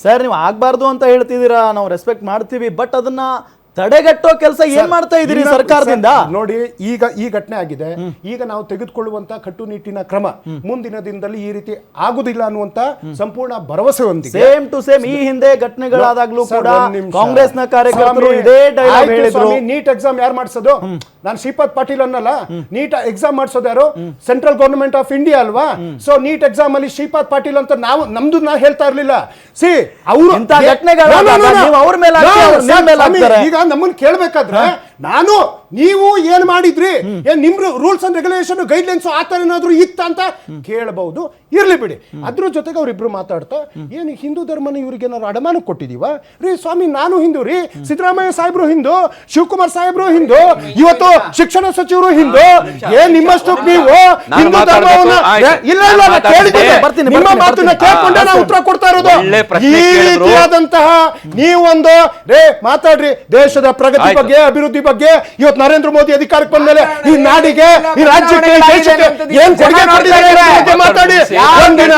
Sir ನೀವು ಆಗ್ಬಾರ್ದು ಅಂತ ಹೇಳ್ತಿದ್ದೀರಾ, ನಾವು ರೆಸ್ಪೆಕ್ಟ್ ಮಾಡ್ತೀವಿ, ಬಟ್ ಅದನ್ನ ತಡೆಗಟ್ಟೋ ಕೆಲಸ ಏನ್ ಮಾಡ್ತಾ ಇದೀರಿ ಸರ್ಕಾರದಿಂದ? ನೋಡಿ, ಈಗ ಈ ಘಟನೆ ಆಗಿದೆ, ಈಗ ನಾವು ತೆಗೆದುಕೊಳ್ಳುವಂತ ಕಟ್ಟುನಿಟ್ಟಿನ ಕ್ರಮ ಮುಂದಿನ ದಿನದಲ್ಲಿ ಈ ರೀತಿ ಆಗುದಿಲ್ಲ ಅನ್ನುವಂತ ಸಂಪೂರ್ಣ ಭರವಸೆ ಹೊಂದಿದೆ. ಸೇಮ್ ಟು ಸೇಮ್ ಈ ಹಿಂದೆ ಘಟನೆಗಳಾದಾಗ್ಲೂ ಕೂಡ ಕಾಂಗ್ರೆಸ್ನ ಕಾರ್ಯಕರ್ತರು ಇದೇ ಡೈಲಾಗ್ ಹೇಳಿದ್ರು. ನೀಟ್ ಎಕ್ಸಾಮ್ ಯಾರು ಮಾಡಿಸೋದು? ನಾನು ಶ್ರೀಪಾದ್ ಪಾಟೀಲ್ ಅನ್ನಲ್ಲ, ನೀಟ್ ಎಕ್ಸಾಮ್ ಮಾಡಿಸೋದು ಯಾರು? ಸೆಂಟ್ರಲ್ ಗವರ್ನಮೆಂಟ್ ಆಫ್ ಇಂಡಿಯಾ ಅಲ್ವಾ? ಸೊ ನೀಟ್ ಎಕ್ಸಾಮ್ ಅಲ್ಲಿ ಶ್ರೀಪಾದ್ ಪಾಟೀಲ್ ಅಂತ ನಮ್ದು ನಾ ಹೇಳ್ತಾ ಇರ್ಲಿಲ್ಲ. ಸಿ ಅವರು ಈಗ ನಮ್ಮನ್ನ ಕೇಳ್ಬೇಕಾದ್ರೆ ನೀವು ಏನ್ ಮಾಡಿದ್ರಿ, ನಿಮ್ ರೂಲ್ಸ್ ಅಂಡ್ ರೆಗ್ಯುಲೇಷನ್ ಗೈಡ್ಲೈನ್ಸ್ ಆತರ ಏನಾದ್ರು ಇತ್ತ ಅಂತ ಕೇಳಬಹುದು, ಇರ್ಲಿ ಬಿಡಿ. ಅದ್ರ ಜೊತೆಗೆ ಅವ್ರಿಬ್ರು ಮಾತಾಡ್ತಾ ಏನು ಹಿಂದೂ ಧರ್ಮನ ಇವ್ರಿಗೆ ಏನಾದ್ರು ಅಡಮಾನ ಕೊಟ್ಟಿದೀವ ರೀ? ಸ್ವಾಮಿ, ನಾನು ಹಿಂದೂ ರೀ, ಸಿದ್ದರಾಮಯ್ಯ ಸಾಹೇಬ್ರು ಹಿಂದೂ, ಶಿವಕುಮಾರ್ ಸಾಹೇಬ್ರು ಹಿಂದೂ, ಇವತ್ತು ಶಿಕ್ಷಣ ಸಚಿವರು ಹಿಂದೂ. ಏನ್ ನಿಮ್ಮಷ್ಟು ನೀವು ಹಿಂದೂ ಧರ್ಮವನ್ನ ನಿಮ್ಮ ಮಾತನ್ನ ಕೇಳ್ಕೊಂಡೆ ನಾವು ಉತ್ತರ ಕೊಡ್ತಾ ಇರೋದು. ಈ ರೀತಿಯಾದಂತಹ ನೀವೊಂದು ಮಾತಾಡ್ರಿ ದೇಶದ ಪ್ರಗತಿ ಬಗ್ಗೆ, ಅಭಿವೃದ್ಧಿ ಬಗ್ಗೆ. ಇವತ್ತು ನರೇಂದ್ರ ಮೋದಿ ಅಧಿಕಾರಕ್ಕೆ ಬಂದ ಮೇಲೆ ಈ ನಾಡಿಗೆ, ಈ ರಾಜ್ಯಕ್ಕೆ, ದೇಶಕ್ಕೆ ಏನ್ ಕೊಡುಗೆ ಕೊಟ್ಟಿದ್ದಾರೆ ಮಾತಾಡಿ. ಒಂದಿನ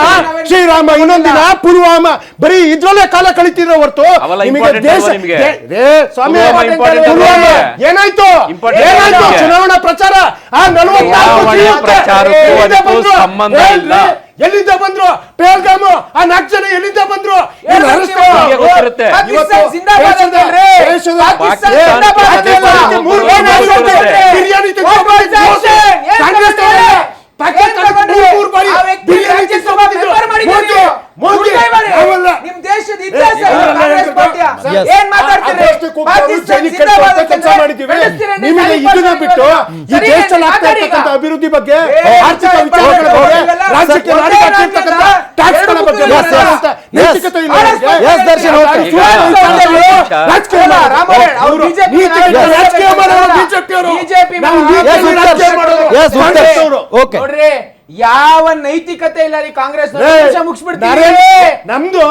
ಶ್ರೀರಾಮ, ಇನ್ನೊಂದಿನ ಪುಲ್ವಾಮ, ಬರೀ ಇದ್ರಲ್ಲೇ ಕಾಲ ಕಳಿತಿರೋ ಹೊರತು ನಿಮಗೆ ದೇಶ ಸ್ವಾಮಿ ಪುಲ್ವಾಮ ಏನಾಯ್ತು? ಚುನಾವಣಾ ಪ್ರಚಾರ ಎಲ್ಲಿಂದ ಬಂದ್ರು? ಪೇಲ್ಗಾಮು ಆ 4 ಜನ ಎಲ್ಲಿಂದ ಬಂದ್ರು? ನಿಮಗೆ ಇದನ್ನ ಬಿಟ್ಟು ಈ ದೇಶದಲ್ಲಿ ಆಗ್ತಾ ಇರ್ತಕ್ಕಂಥ ಅಭಿವೃದ್ಧಿ ಬಗ್ಗೆ, ಆರ್ಥಿಕ ವಿಚಾರಗಳ ಬಗ್ಗೆ, ರಾಜ್ಯಕ್ಕೆ ಟ್ಯಾಕ್ಸ್ಗಳ ಬಗ್ಗೆ ನೈತಿಕತೆ ಇಲ್ಲ. ಯಾವ ನೈತಿಕತೆ ಇಲ್ಲ ರೀ ಕಾಂಗ್ರೆಸ್. ಮುಗಿಸ್ಬಿಡ್ತಾರೆ ನಮ್ದು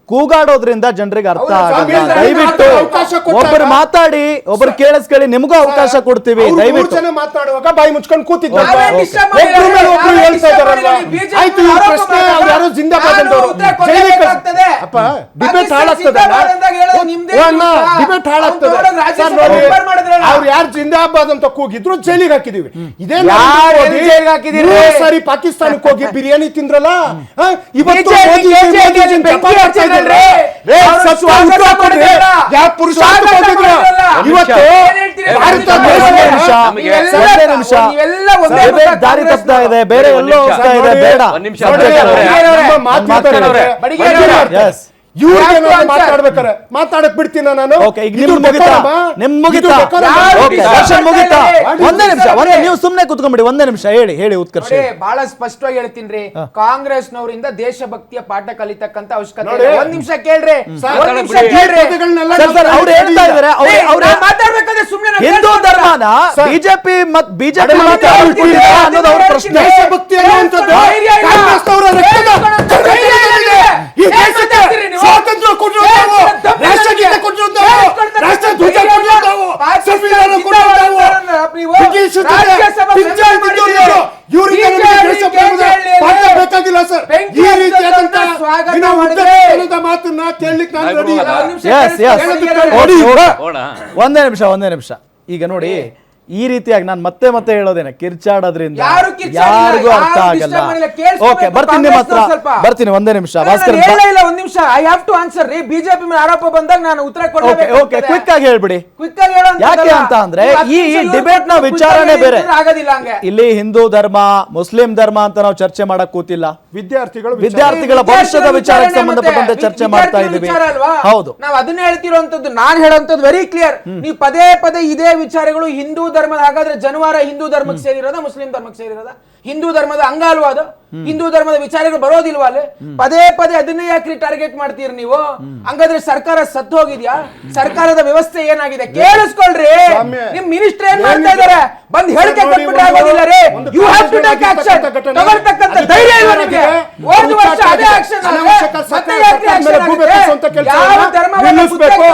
ಕೂಗಾಡೋದ್ರಿಂದ ಜನರಿಗೆ ಅರ್ಥ ಆಗಲ್ಲ. ದಯವಿಟ್ಟು ಒಬ್ಬರು ಮಾತಾಡಿ, ಒಬ್ಬರು ಕೇಳಿಸ್ಕೊಳ್ಳಿ, ನಿಮಗೂ ಅವಕಾಶ ಕೊಡ್ತೀವಿ. ದಯವಿಟ್ಟು ಮಾತಾಡುವಾಗ ಬಾಯಿ ಮುಚ್ಕೊಂಡು ಕೂತಿದ್ದಾರೆ. ಡಿಬೇಟ್ ಹಾಳಾಗ್ತದೆ. ಅವ್ರು ಯಾರು ಜಿಂದಾಬಾದ್ ಅಂತ ಕೂಗಿದ್ರು ಜೈಲಿಗೆ ಹಾಕಿದೀವಿ. ಇದೇ ಸರಿ ಪಾಕಿಸ್ತಾನಕ್ಕೆ ಹೋಗಿ ಬಿರಿಯಾನಿ ತಿಂದ್ರಲ್ಲ, ಇವತ್ತು ದಾರಿ ತಪ್ತಾ ಇದೆ, ಬೇರೆ ಎಲ್ಲೋ ಹೋಗ್ತಾ ಇದೆ. ಬೇಡ, ಮಾತಾಡ್ಬೇಕಾರೆ ಮಾತಾಡಕ್ ಬಿಡ್ತೀನ ನಾನು. ನೀವು ಸುಮ್ನೆ ಕುತ್ಕೊಂಡ್ಬಿಡಿ. ಒಂದೇ ನಿಮಿಷ ಹೇಳಿ ಉತ್ಕರ್ಷ. ಬಹಳ ಸ್ಪಷ್ಟವಾಗಿ ಹೇಳ್ತೀನಿ, ಕಾಂಗ್ರೆಸ್ನವರಿಂದ ದೇಶಭಕ್ತಿಯ ಪಾಠ ಕಲಿತಕ್ಕಂತ ಅವಶ್ಯಕತೆ. ಒಂದ್ ನಿಮಿಷ ಕೇಳ್ರಿ, ಅವ್ರು ಹೇಳ್ತಾ ಇದಾರೆ ಮಾತಾಡ್ಬೇಕಾದ್ರೆ ಸುಮ್ನೆ ಹಿಂದೂ ಧರ್ಮನ ಬಿಜೆಪಿ ಅನ್ನೋದು ಅವ್ರ ಪ್ರಶ್ನೆ. ದೇಶಭಕ್ತಿ ಅನ್ನುವಂಥದ್ದು ಸ್ವಾತಂತ್ರ್ಯ ಕೊಟ್ಟಿರೋದು, ರಾಷ್ಟ್ರಗೀತೆ ಕೊಟ್ಟಿರೋದು, ರಾಷ್ಟ್ರ ಧ್ವಜ ಕೊಟ್ಟಿರೋದು, ಸಂವಿಧಾನ ಕೊಟ್ಟಿರೋದು, ಬೇಕಾಗಿಲ್ಲ ಸರ್. ಈ ರೀತಿಯಾದಂತಹ ಮಾತನ್ನ ಕೇಳಲಿಕ್ಕೆ ನಾನು ರೆಡಿ. ಒಂದೇ ನಿಮಿಷ. ಈಗ ನೋಡಿ, ಈ ರೀತಿಯಾಗಿ ನಾನು ಮತ್ತೆ ಹೇಳೋದೇನೆ, ಕಿರ್ಚಾಡೋದ್ರಿಂದ ಯಾರಿಗೂ ಅರ್ಥ ಆಗಲ್ಲ. ಓಕೆ, ಬರ್ತೀನಿ ನಿಮ್ಮ ಹತ್ರ, ಬರ್ತೀನಿ. ಒಂದೇ ನಿಮಿಷ ಭಾಸ್ಕರ್, ಒಂದ್ ನಿಮಿಷ. ಐ ಹ್ಯಾವ್ ಟು ಆನ್ಸರ್ ರೀ. ಬಿಜೆಪಿ ಮೇಲೆ ಆರೋಪ ಬಂದಾಗ ನಾನು ಉತ್ತರ ಕೊಡಬೇಕು. ಓಕೆ, ಕ್ವಿಕ್ ಆಗಿ ಹೇಳ್ಬಿಡಿ. ಯಾಕೆ ಅಂತ ಅಂದ್ರೆ ಈ ಡಿಬೇಟ್ ನ ವಿಚಾರನೆ ಬೇರೆ. ಇಲ್ಲಿ ಹಿಂದೂ ಧರ್ಮ, ಮುಸ್ಲಿಂ ಧರ್ಮ ಅಂತ ನಾವು ಚರ್ಚೆ ಮಾಡಕ್ ಕೂತಿಲ್ಲ. ವಿದ್ಯಾರ್ಥಿಗಳ ಭವಿಷ್ಯದ ವಿಚಾರಕ್ಕೆ ಸಂಬಂಧಪಟ್ಟಂತೆ ಚರ್ಚೆ ಮಾಡ್ತಾ ಇದೀವಿ. ಹೌದು, ನಾವು ಅದನ್ನ ಹೇಳ್ತಿರುವಂತದ್ದು. ನಾನು ಹೇಳುವಂತದ್ದು ವೆರಿ ಕ್ಲಿಯರ್. ನೀವು ಪದೇ ಇದೇ ವಿಚಾರಗಳು ಹಿಂದೂ ಧರ್ಮದ. ಹಾಗಾದ್ರೆ ಜನವಾರ ಹಿಂದೂ ಧರ್ಮಕ್ಕೆ ಸೇರಿರೋದ, ಮುಸ್ಲಿಂ ಧರ್ಮಕ್ಕೆ ಸೇರಿರೋದ? ಹಿಂದೂ ಧರ್ಮದ ಅಂಗ ಅಲ್ವಾ ಅದು? ಹಿಂದೂ ಧರ್ಮದ ವಿಚಾರಗಳು ಬರೋದಿಲ್ವಾ ಅಲ್ಲಿ? ಪದೇ ಅದನ್ನೇ ಯಾಕ್ರಿ ಟಾರ್ಗೆಟ್ ಮಾಡ್ತೀರಿ ನೀವು? ಹಂಗಾದ್ರೆ ಸರ್ಕಾರ ಸತ್ತು ಹೋಗಿದ್ಯಾ? ಸರ್ಕಾರದ ವ್ಯವಸ್ಥೆ ಏನಾಗಿದೆ ಕೇಳಿಸ್ಕೊಳ್ರಿ. ನಿಮ್ ಮಿನಿಸ್ಟರ್ ಏನ್ ಮಾಡ್ತಾ ಇದಾರೆ? ಬಂದ್ ಹೇಳಿಕೆ ಕೊಟ್ಬಿಟ್ರೆ ಆಗೋದಿಲ್ಲ ರೀ. You have to take action. ತಗೊಳ್ತಕ್ಕಂತ ಧೈರ್ಯ ಇಲ್ಲ ನಿಮಗೆ? ಹೋದ ವರ್ಷ ಅದೇ ಆಕ್ಷನ್. ಮತ್ತೆ ಯಾಕೆ ಆಕ್ಷನ್ ಆಗುತ್ತೆ? ಯಾವ ಧರ್ಮವನ್ನು ನಿಲ್ಲಿಸಬೇಕು?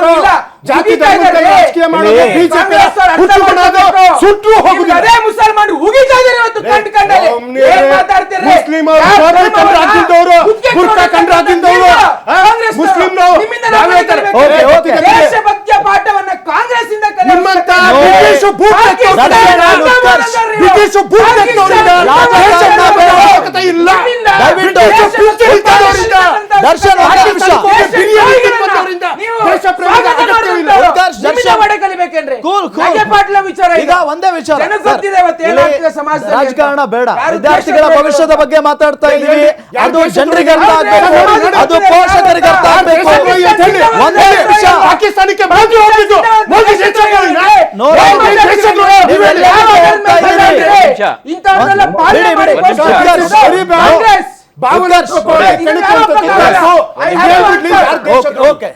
ಇಲ್ಲ. ಜಾತಿ ಉಗಿತಾ ಧರ್ಮದ ಇದ್ದಾರೆ. ರಾಜಕೀಯ ಮಾಡೋದು ಇಲ್ಲಿ ಬಿಜೆಪಿ ಕಾಂಗ್ರೆಸ್ ಅವ್ರು ಅರ್ಥ ಹುಟ್ಟುಗುಣದು ಮಾಡ್ಕೊಬೇಕು. ಸುಟ್ರು ನಿಮ್ಗೆ ಹೋಗುದಿಲ್ಲ. ಅದೇ ಮುಸಲ್ಮಾನರು ಉಗಿತಾ ಇದ್ದಾರೆ ಇವತ್ತು ಕಂಡು ಕಂಡಲ್ಲಿ. ಏನ್ ಮಾತಾಡ್ತೀರಿ? ಮುಸ್ಲಿಮರು ಯಾವ ಟೋಪಿ ಧರ್ಮವನ್ನ ಕಂಡ್ರೆ ಹಾಕಿದ್ದವ್ರು, ಗುತ್ತಿಗೆ ಬುರ್ಕಾ ಕೊಡೋದು ಕಂಡ್ರೆ ಹಾಕಿದ್ದವ್ರು, ಕಾಂಗ್ರೆಸ್ ಮುಸ್ಲಿಮ್ರು ನಿಮ್ಮಿಂದ ಯಾವ ನಾವು ತರ- ಕಲಿಬೇಕು. Okay, okay. ದೇಶಭಕ್ತಿಯ ಪಾಠವನ್ನ ಕಾಂಗ್ರೆಸ್ ಇಂದ ಕಲಿಯಬೇಕು. ನಿಮ್ಮಂತ ನೋ. ಬ್ರಿಟಿಷ್ ಭೂತ ಪಾಕಿಸ್ತಾನ ಬ್ರಿಟಿಷ್ ಭೂತ ಪಾಕಿಸ್ತಾನ ರಾಜಕಾರಣ ಬೇಡ. ಅವಶ್ಯಕತೆ ಇಲ್ಲ. ದಯವಿಟ್ಟು ದರ್ಶನ್ ಒಂದೇ ನಿಮಿಷ. Cool cool. ಈಗ ಒಂದೇ ವಿಚಾರ ಜನಕ್ಕೆ ಸರ್, ಗೊತ್ತಿದೆ ಇವತ್ತು ಇಲ್ಲಿ ಏನಾಗ್ತಿದೆ ಸಮಾಜದಲ್ಲಿ ಅಂತ. ರಾಜಕಾರಣ ಬೇಡ, ಯಾರು ವಿದ್ಯಾರ್ಥಿಗಳ ದೇಶ ಭವಿಷ್ಯದ ಬೇಡ. ಬಗ್ಗೆ ಮಾತಾಡ್ತಾ ಇದೀವಿ. ಅದು ಜನರಿಗೆ ಅರ್ಥ ಆಗ್ಬೇಕು, ಯಾರು ಅದು ಪೋಷಕರಿಗೆ ಅರ್ಥ ಆಗ್ಬೇಕು. ಒಂದೇ ನಿಮಿಷ. ಪಾಕಿಸ್ತಾನಕ್ಕೆ ಮೋದಿ ಹೋಗಿದ್ದು ಮೋದಿ ಶಿಕ್ಷಕರಿಲ್ಲ. ನೋಡಿ, ನೀವೆಲ್ಲ ಹೋಗ್ತಾ ಇದ್ದೀರಿ. ಇಂಥವ್ರನ್ನೆಲ್ಲ ಪಾಲನೆ ಬಿಡಿ, ಮಾಡಿ ಬಿಡಿ. ಕಾಂಗ್ರೆಸ್ ಭಾವನೆ ಓಕೆ, ಓಕೆ.